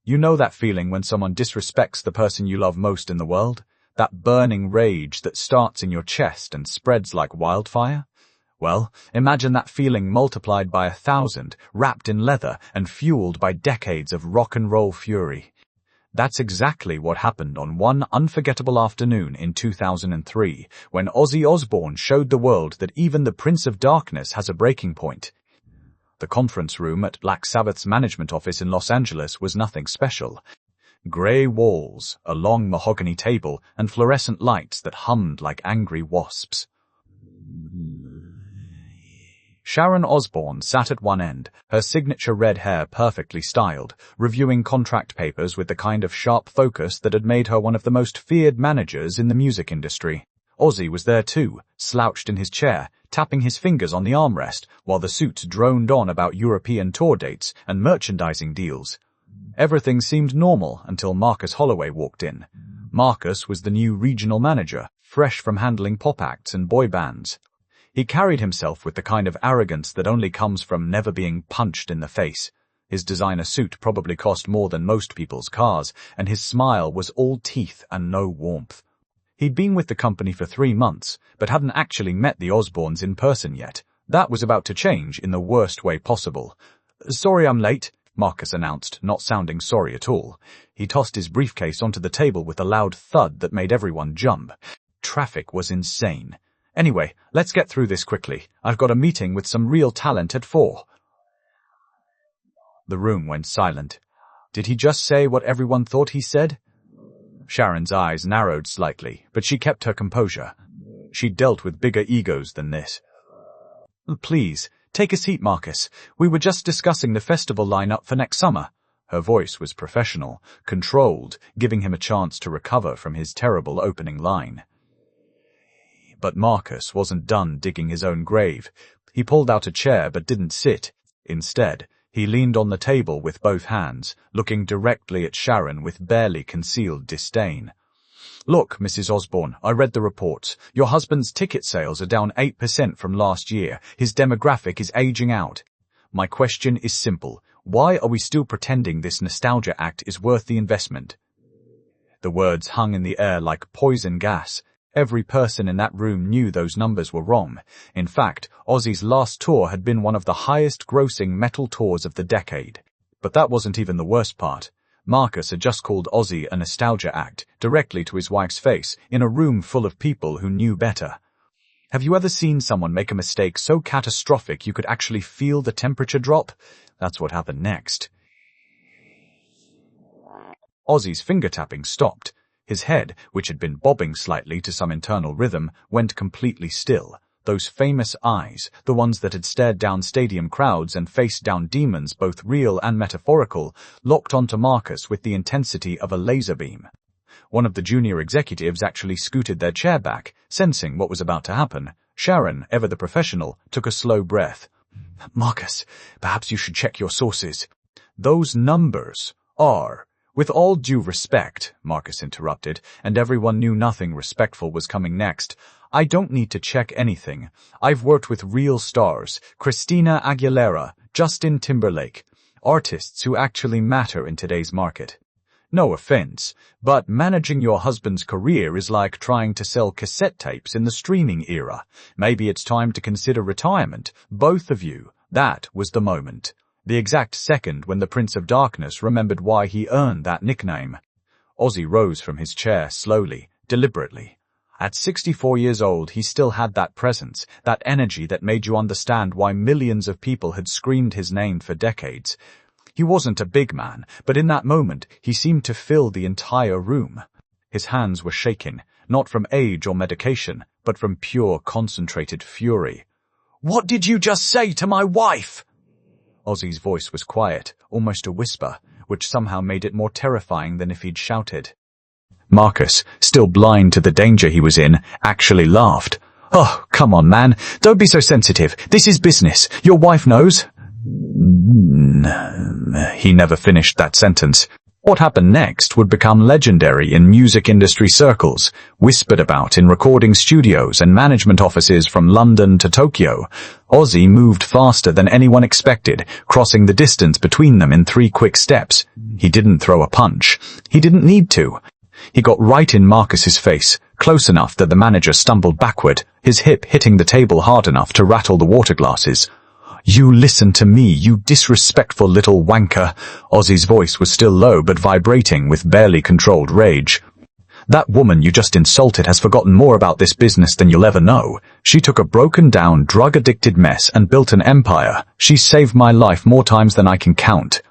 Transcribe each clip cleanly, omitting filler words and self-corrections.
You know that feeling when someone disrespects the person you love most in the world? That burning rage that starts in your chest and spreads like wildfire? Well, imagine that feeling multiplied by 1,000, wrapped in leather and fueled by decades of rock and roll fury. That's exactly what happened on one unforgettable afternoon in 2003, when Ozzy Osbourne showed the world that even the Prince of Darkness has a breaking point. The conference room at Black Sabbath's management office in Los Angeles was nothing special. Grey walls, a long mahogany table, and fluorescent lights that hummed like angry wasps. Sharon Osbourne sat at one end, her signature red hair perfectly styled, reviewing contract papers with the kind of sharp focus that had made her one of the most feared managers in the music industry. Ozzy was there too, slouched in his chair, tapping his fingers on the armrest, while the suits droned on about European tour dates and merchandising deals. Everything seemed normal until Marcus Holloway walked in. Marcus was the new regional manager, fresh from handling pop acts and boy bands. He carried himself with the kind of arrogance that only comes from never being punched in the face. His designer suit probably cost more than most people's cars, and his smile was all teeth and no warmth. He'd been with the company for 3 months, but hadn't actually met the Osbournes in person yet. That was about to change in the worst way possible. "Sorry I'm late," Marcus announced, not sounding sorry at all. He tossed his briefcase onto the table with a loud thud that made everyone jump. Traffic was insane. "Anyway, let's get through this quickly. I've got a meeting with some real talent at 4. The room went silent. Did he just say what everyone thought he said? Sharon's eyes narrowed slightly, but she kept her composure. She'd dealt with bigger egos than this. "Please, take a seat, Marcus. We were just discussing the festival lineup for next summer." Her voice was professional, controlled, giving him a chance to recover from his terrible opening line. But Marcus wasn't done digging his own grave. He pulled out a chair but didn't sit. Instead, he leaned on the table with both hands, looking directly at Sharon with barely concealed disdain. "Look, Mrs. Osbourne, I read the reports. Your husband's ticket sales are down 8% from last year. His demographic is aging out. My question is simple. Why are we still pretending this nostalgia act is worth the investment?" The words hung in the air like poison gas. Every person in that room knew those numbers were wrong. In fact, Ozzy's last tour had been one of the highest-grossing metal tours of the decade. But that wasn't even the worst part. Marcus had just called Ozzy a nostalgia act, directly to his wife's face, in a room full of people who knew better. Have you ever seen someone make a mistake so catastrophic you could actually feel the temperature drop? That's what happened next. Ozzy's finger-tapping stopped. His head, which had been bobbing slightly to some internal rhythm, went completely still. Those famous eyes, the ones that had stared down stadium crowds and faced down demons, both real and metaphorical, locked onto Marcus with the intensity of a laser beam. One of the junior executives actually scooted their chair back, sensing what was about to happen. Sharon, ever the professional, took a slow breath. "Marcus, perhaps you should check your sources. Those numbers are..." "With all due respect," Marcus interrupted, and everyone knew nothing respectful was coming next. "I don't need to check anything. I've worked with real stars, Christina Aguilera, Justin Timberlake, artists who actually matter in today's market. No offense, but managing your husband's career is like trying to sell cassette tapes in the streaming era. Maybe it's time to consider retirement, both of you." That was the moment. The exact second when the Prince of Darkness remembered why he earned that nickname. Ozzy rose from his chair slowly, deliberately. At 64 years old, he still had that presence, that energy that made you understand why millions of people had screamed his name for decades. He wasn't a big man, but in that moment, he seemed to fill the entire room. His hands were shaking, not from age or medication, but from pure concentrated fury. "What did you just say to my wife?" Ozzy's voice was quiet, almost a whisper, which somehow made it more terrifying than if he'd shouted. Marcus, still blind to the danger he was in, actually laughed. "Oh, come on, man. Don't be so sensitive. This is business. Your wife knows." He never finished that sentence. What happened next would become legendary in music industry circles, whispered about in recording studios and management offices from London to Tokyo. Ozzy moved faster than anyone expected, crossing the distance between them in 3 quick steps. He didn't throw a punch. He didn't need to. He got right in Marcus's face, close enough that the manager stumbled backward, his hip hitting the table hard enough to rattle the water glasses. "You listen to me, you disrespectful little wanker." Ozzy's voice was still low but vibrating with barely controlled rage. "That woman you just insulted has forgotten more about this business than you'll ever know. She took a broken-down, drug-addicted mess and built an empire. She's saved my life more times than I can count.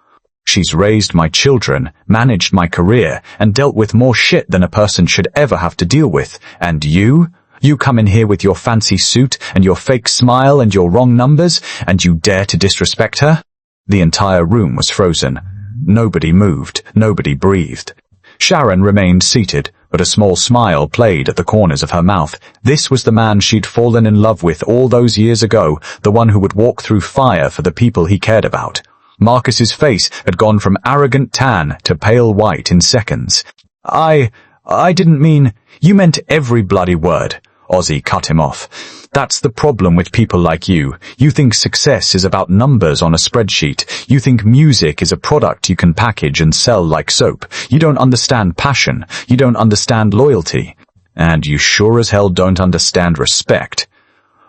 She's raised my children, managed my career, and dealt with more shit than a person should ever have to deal with. And you? You come in here with your fancy suit and your fake smile and your wrong numbers, and you dare to disrespect her?" The entire room was frozen. Nobody moved, nobody breathed. Sharon remained seated, but a small smile played at the corners of her mouth. This was the man she'd fallen in love with all those years ago, the one who would walk through fire for the people he cared about. Marcus's face had gone from arrogant tan to pale white in seconds. I didn't mean—" "You meant every bloody word." Ozzy cut him off. "That's the problem with people like you. You think success is about numbers on a spreadsheet. You think music is a product you can package and sell like soap. You don't understand passion. You don't understand loyalty. And you sure as hell don't understand respect."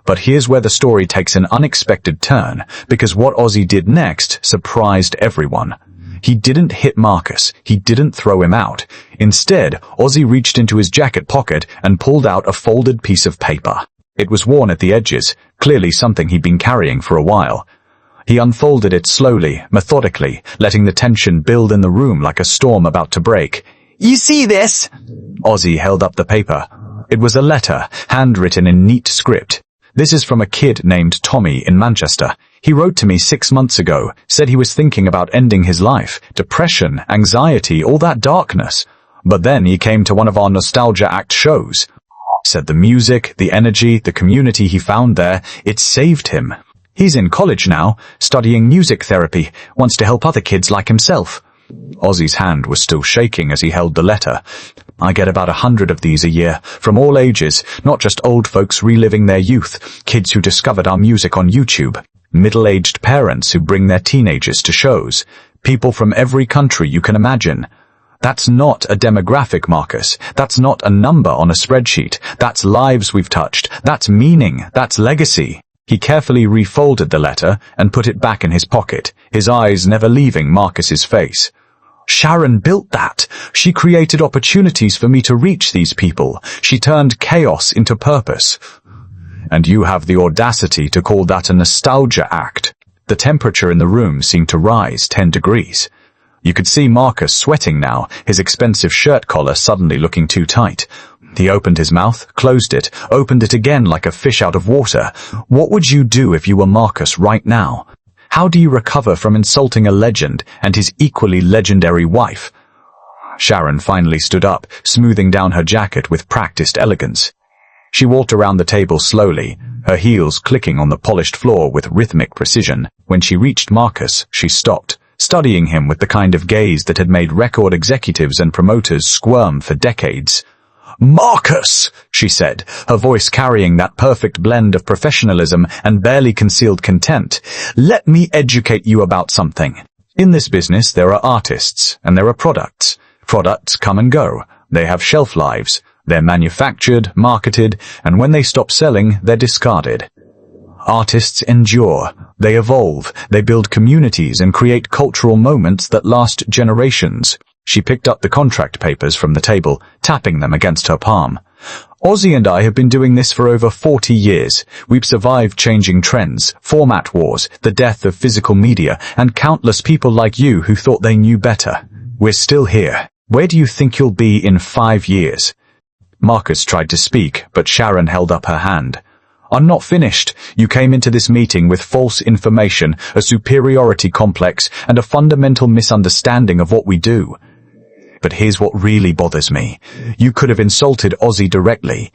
But here's where the story takes an unexpected turn, because what Ozzy did next surprised everyone. He didn't hit Marcus. He didn't throw him out. Instead, Ozzy reached into his jacket pocket and pulled out a folded piece of paper. It was worn at the edges, clearly something he'd been carrying for a while. He unfolded it slowly, methodically, letting the tension build in the room like a storm about to break. "You see this?" Ozzy held up the paper. It was a letter, handwritten in neat script. "This is from a kid named Tommy in Manchester. He wrote to me 6 months ago, said he was thinking about ending his life, depression, anxiety, all that darkness. But then he came to one of our Nostalgia Act shows. Said the music, the energy, the community he found there, it saved him. He's in college now, studying music therapy, wants to help other kids like himself." Ozzy's hand was still shaking as he held the letter. "I get about 100 of these a year, from all ages, not just old folks reliving their youth, kids who discovered our music on YouTube, middle-aged parents who bring their teenagers to shows, people from every country you can imagine. That's not a demographic, Marcus. That's not a number on a spreadsheet. That's lives we've touched. That's meaning. That's legacy." He carefully refolded the letter and put it back in his pocket, his eyes never leaving Marcus's face. "Sharon built that. She created opportunities for me to reach these people. She turned chaos into purpose. And you have the audacity to call that a nostalgia act." The temperature in the room seemed to rise 10 degrees. You could see Marcus sweating now, his expensive shirt collar suddenly looking too tight. He opened his mouth, closed it, opened it again like a fish out of water. What would you do if you were Marcus right now? How do you recover from insulting a legend and his equally legendary wife? Sharon finally stood up, smoothing down her jacket with practiced elegance. She walked around the table slowly, her heels clicking on the polished floor with rhythmic precision. When she reached Marcus, she stopped, studying him with the kind of gaze that had made record executives and promoters squirm for decades. "Marcus," she said, her voice carrying that perfect blend of professionalism and barely concealed contempt, "let me educate you about something. In this business there are artists, and there are products. Products come and go. They have shelf lives. They're manufactured, marketed, and when they stop selling, they're discarded. Artists endure. They evolve. They build communities and create cultural moments that last generations." She picked up the contract papers from the table, tapping them against her palm. "Ozzy and I have been doing this for over 40 years. We've survived changing trends, format wars, the death of physical media, and countless people like you who thought they knew better. We're still here. Where do you think you'll be in 5 years? Marcus tried to speak, but Sharon held up her hand. "I'm not finished. You came into this meeting with false information, a superiority complex, and a fundamental misunderstanding of what we do. But here's what really bothers me. You could have insulted Ozzy directly.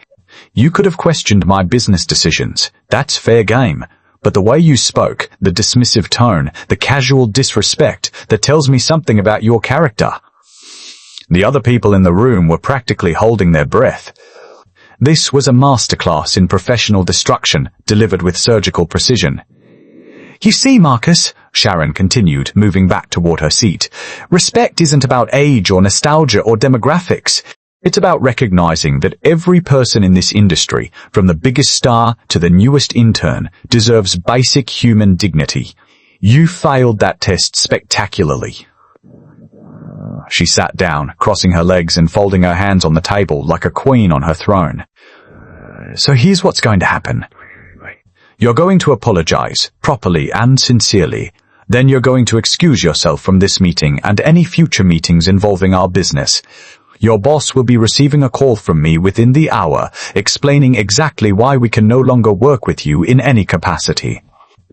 You could have questioned my business decisions. That's fair game. But the way you spoke, the dismissive tone, the casual disrespect, that tells me something about your character. The other people in the room were practically holding their breath. This was a masterclass in professional destruction, delivered with surgical precision. "You see, Marcus," Sharon continued, moving back toward her seat, "respect isn't about age or nostalgia or demographics. It's about recognizing that every person in this industry, from the biggest star to the newest intern, deserves basic human dignity. You failed that test spectacularly." She sat down, crossing her legs and folding her hands on the table like a queen on her throne. "So here's what's going to happen. You're going to apologize, properly and sincerely. Then you're going to excuse yourself from this meeting and any future meetings involving our business. Your boss will be receiving a call from me within the hour, explaining exactly why we can no longer work with you in any capacity."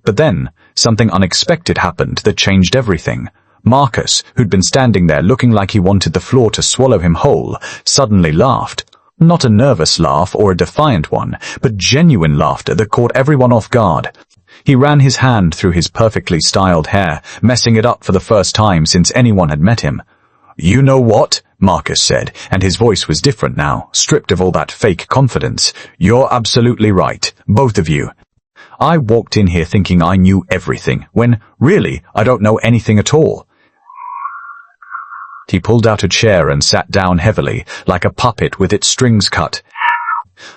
But then, something unexpected happened that changed everything. Marcus, who'd been standing there looking like he wanted the floor to swallow him whole, suddenly laughed. Not a nervous laugh or a defiant one, but genuine laughter that caught everyone off guard. He ran his hand through his perfectly styled hair, messing it up for the first time since anyone had met him. "You know what?" Marcus said, and his voice was different now, stripped of all that fake confidence. "You're absolutely right, both of you. I walked in here thinking I knew everything, when, really, I don't know anything at all." He pulled out a chair and sat down heavily, like a puppet with its strings cut.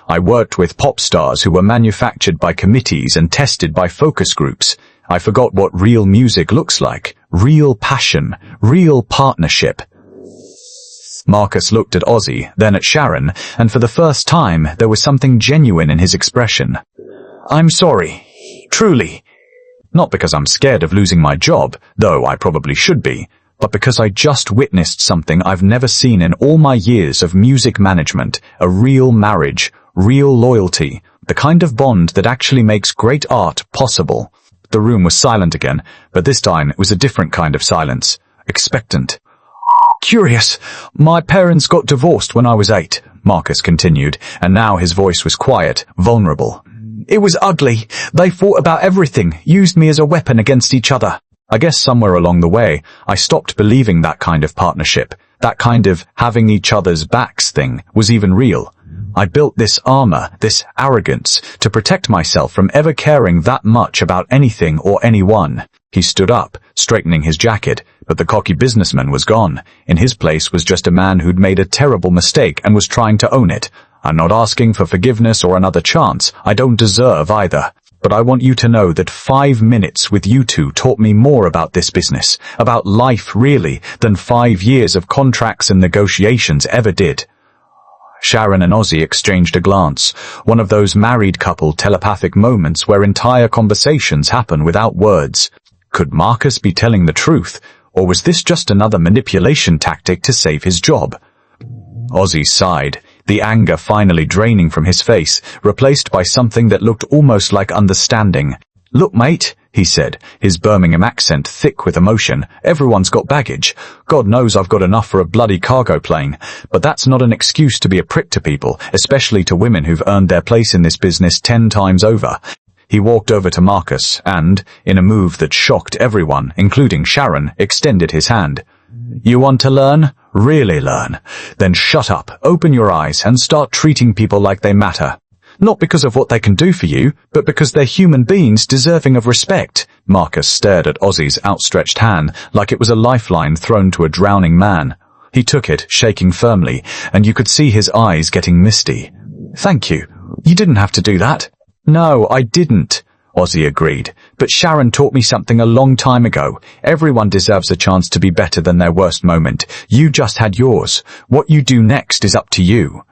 "I worked with pop stars who were manufactured by committees and tested by focus groups. I forgot what real music looks like. Real passion. Real partnership." Marcus looked at Ozzy, then at Sharon, and for the first time there was something genuine in his expression. "I'm sorry. Truly. Not because I'm scared of losing my job, though I probably should be, but because I just witnessed something I've never seen in all my years of music management, a real marriage, real loyalty, the kind of bond that actually makes great art possible." The room was silent again, but this time it was a different kind of silence, expectant. "Curious. My parents got divorced when I was 8, Marcus continued, and now his voice was quiet, vulnerable. "It was ugly. They fought about everything, used me as a weapon against each other. I guess somewhere along the way, I stopped believing that kind of partnership, that kind of having each other's backs thing, was even real. I built this armor, this arrogance, to protect myself from ever caring that much about anything or anyone." He stood up, straightening his jacket, but the cocky businessman was gone. In his place was just a man who'd made a terrible mistake and was trying to own it. "I'm not asking for forgiveness or another chance. I don't deserve either. But I want you to know that 5 minutes with you two taught me more about this business, about life really, than 5 years of contracts and negotiations ever did." Sharon and Ozzy exchanged a glance, one of those married couple telepathic moments where entire conversations happen without words. Could Marcus be telling the truth, or was this just another manipulation tactic to save his job? Ozzy sighed, the anger finally draining from his face, replaced by something that looked almost like understanding. "Look, mate," he said, his Birmingham accent thick with emotion, "everyone's got baggage. God knows I've got enough for a bloody cargo plane. But that's not an excuse to be a prick to people, especially to women who've earned their place in this business 10 times over." He walked over to Marcus and, in a move that shocked everyone, including Sharon, extended his hand. "You want to learn? Really learn? Then shut up, open your eyes, and start treating people like they matter. Not because of what they can do for you, but because they're human beings deserving of respect." Marcus stared at Ozzy's outstretched hand like it was a lifeline thrown to a drowning man. He took it, shaking firmly, and you could see his eyes getting misty. "Thank you. You didn't have to do that." "No, I didn't," Ozzy agreed. "But Sharon taught me something a long time ago. Everyone deserves a chance to be better than their worst moment. You just had yours. What you do next is up to you."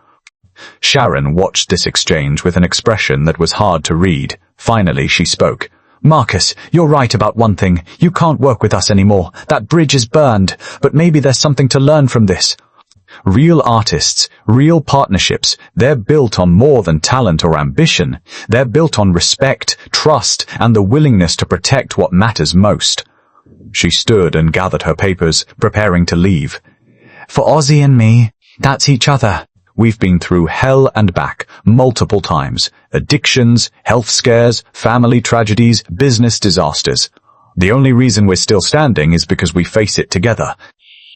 Sharon watched this exchange with an expression that was hard to read. Finally, she spoke. "Marcus, you're right about one thing. You can't work with us anymore. That bridge is burned. But maybe there's something to learn from this. Real artists, real partnerships, they're built on more than talent or ambition. They're built on respect, trust, and the willingness to protect what matters most." She stood and gathered her papers, preparing to leave. "For Ozzy and me, that's each other. We've been through hell and back, multiple times. Addictions, health scares, family tragedies, business disasters. The only reason we're still standing is because we face it together.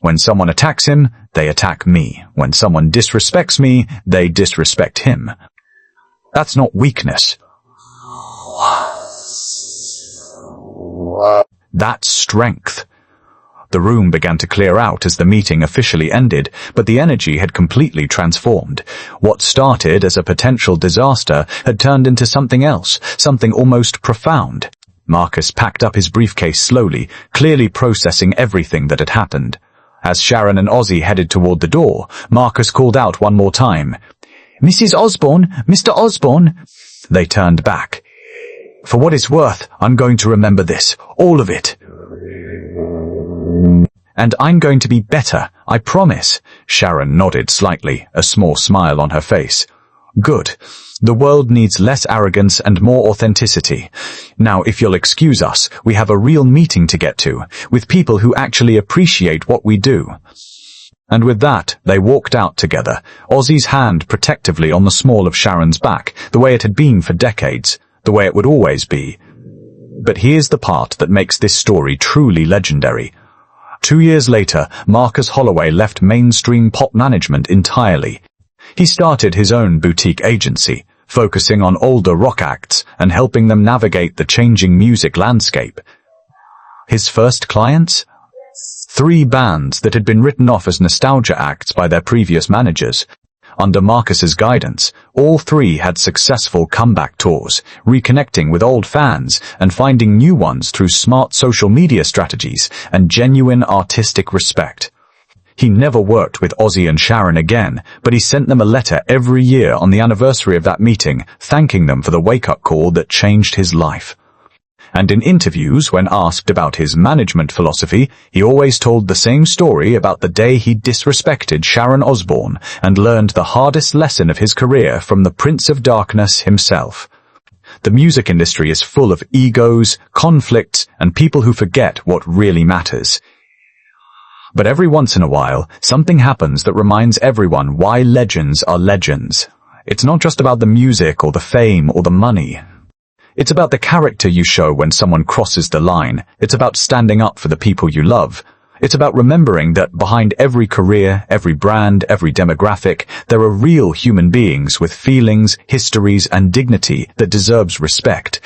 When someone attacks him, they attack me. When someone disrespects me, they disrespect him. That's not weakness. That's strength. The room began to clear out as the meeting officially ended, but the energy had completely transformed. What started as a potential disaster had turned into something else, something almost profound. Marcus packed up his briefcase slowly, clearly processing everything that had happened. As Sharon and Ozzy headed toward the door, Marcus called out one more time, "Mrs. Osbourne, Mr. Osbourne." They turned back. "For what it's worth, I'm going to remember this, all of it. And I'm going to be better, I promise." Sharon nodded slightly, a small smile on her face. "Good. The world needs less arrogance and more authenticity. Now, if you'll excuse us, we have a real meeting to get to, with people who actually appreciate what we do." And with that, they walked out together, Ozzy's hand protectively on the small of Sharon's back, the way it had been for decades, the way it would always be. But here's the part that makes this story truly legendary. 2 years later, Marcus Holloway left mainstream pop management entirely. He started his own boutique agency, focusing on older rock acts and helping them navigate the changing music landscape. His first clients? 3 bands that had been written off as nostalgia acts by their previous managers. Under Marcus's guidance, all 3 had successful comeback tours, reconnecting with old fans and finding new ones through smart social media strategies and genuine artistic respect. He never worked with Ozzy and Sharon again, but he sent them a letter every year on the anniversary of that meeting, thanking them for the wake-up call that changed his life. And in interviews, when asked about his management philosophy, he always told the same story about the day he disrespected Sharon Osbourne and learned the hardest lesson of his career from the Prince of Darkness himself. The music industry is full of egos, conflicts, and people who forget what really matters. But every once in a while, something happens that reminds everyone why legends are legends. It's not just about the music or the fame or the money. It's about the character you show when someone crosses the line. It's about standing up for the people you love. It's about remembering that behind every career, every brand, every demographic, there are real human beings with feelings, histories, and dignity that deserves respect.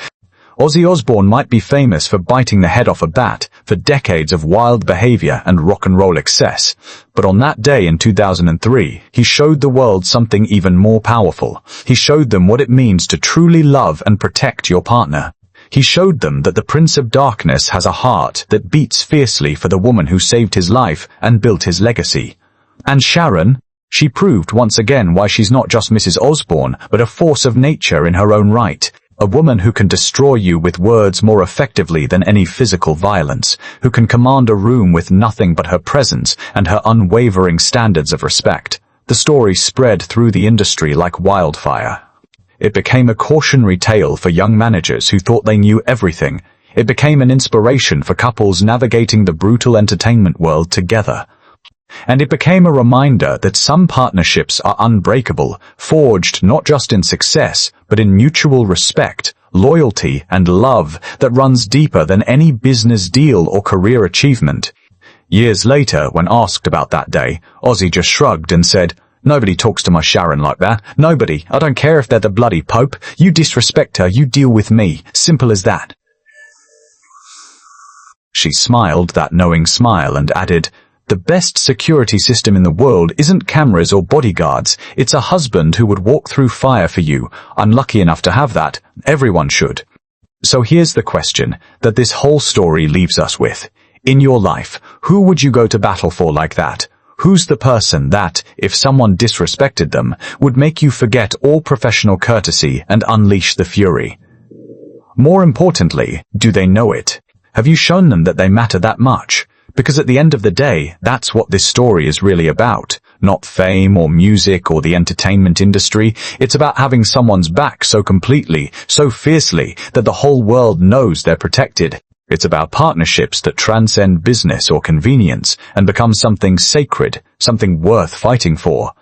Ozzy Osbourne might be famous for biting the head off a bat, for decades of wild behavior and rock and roll excess. But on that day in 2003, he showed the world something even more powerful. He showed them what it means to truly love and protect your partner. He showed them that the Prince of Darkness has a heart that beats fiercely for the woman who saved his life and built his legacy. And Sharon, she proved once again why she's not just Mrs. Osbourne, but a force of nature in her own right. A woman who can destroy you with words more effectively than any physical violence, who can command a room with nothing but her presence and her unwavering standards of respect. The story spread through the industry like wildfire. It became a cautionary tale for young managers who thought they knew everything. It became an inspiration for couples navigating the brutal entertainment world together. And it became a reminder that some partnerships are unbreakable, forged not just in success, but in mutual respect, loyalty, and love that runs deeper than any business deal or career achievement. Years later, when asked about that day, Ozzy just shrugged and said, "Nobody talks to my Sharon like that. Nobody. I don't care if they're the bloody Pope. You disrespect her, you deal with me. Simple as that." She smiled that knowing smile and added, "The best security system in the world isn't cameras or bodyguards. It's a husband who would walk through fire for you. I'm lucky enough to have that. Everyone should." So here's the question that this whole story leaves us with. In your life, who would you go to battle for like that? Who's the person that, if someone disrespected them, would make you forget all professional courtesy and unleash the fury? More importantly, do they know it? Have you shown them that they matter that much? Because at the end of the day, that's what this story is really about. Not fame or music or the entertainment industry. It's about having someone's back so completely, so fiercely, that the whole world knows they're protected. It's about partnerships that transcend business or convenience and become something sacred, something worth fighting for.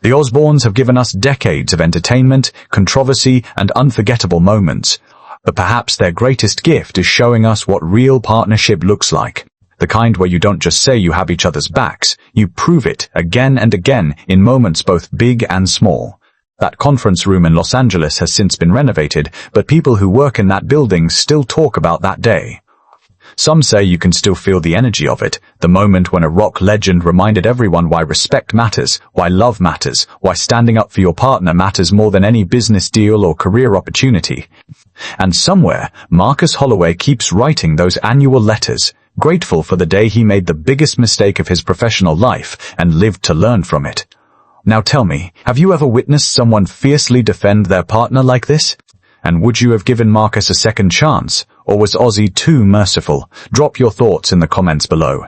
The Osbournes have given us decades of entertainment, controversy, and unforgettable moments. But perhaps their greatest gift is showing us what real partnership looks like. The kind where you don't just say you have each other's backs, you prove it again and again in moments both big and small. That conference room in Los Angeles has since been renovated, but people who work in that building still talk about that day. Some say you can still feel the energy of it, the moment when a rock legend reminded everyone why respect matters, why love matters, why standing up for your partner matters more than any business deal or career opportunity. And somewhere, Marcus Holloway keeps writing those annual letters, grateful for the day he made the biggest mistake of his professional life and lived to learn from it. Now tell me, have you ever witnessed someone fiercely defend their partner like this? And would you have given Marcus a second chance? Or was Ozzy too merciful? Drop your thoughts in the comments below.